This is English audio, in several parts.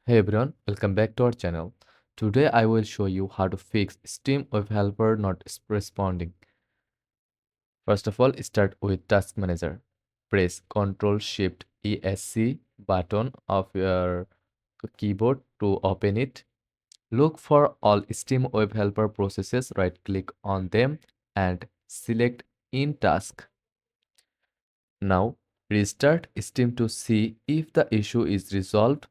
Hey everyone, welcome back to our channel. Today I will show you how to fix Steam WebHelper not responding. First of all, start with Task Manager. Press Ctrl Shift ESC button of your keyboard to open it. Look for all Steam WebHelper processes, right click on them and select In Task. Now restart Steam to see if the issue is resolved.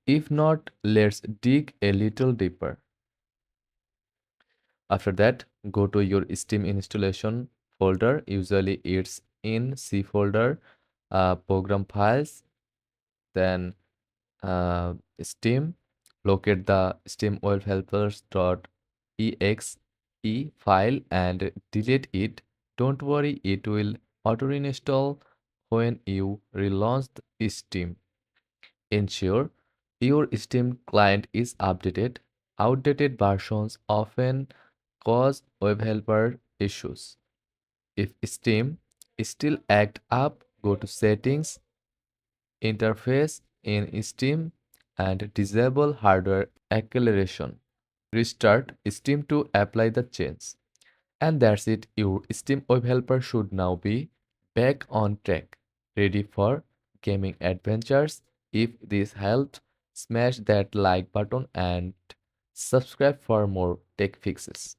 If not, let's dig a little deeper. After that, go to your Steam installation folder. Usually it's in C folder, program files, then Steam. Locate the Steam webhelpers.exe file and delete it. Don't worry, it will auto reinstall when you relaunch the Steam. Ensure your Steam client is updated. Outdated versions often cause web helper issues. If Steam still act up, go to Settings, Interface in Steam, and disable hardware acceleration. Restart Steam to apply the change. And that's it. Your Steam web helper should now be back on track, ready for gaming adventures. If this helped, smash that like button and subscribe for more tech fixes.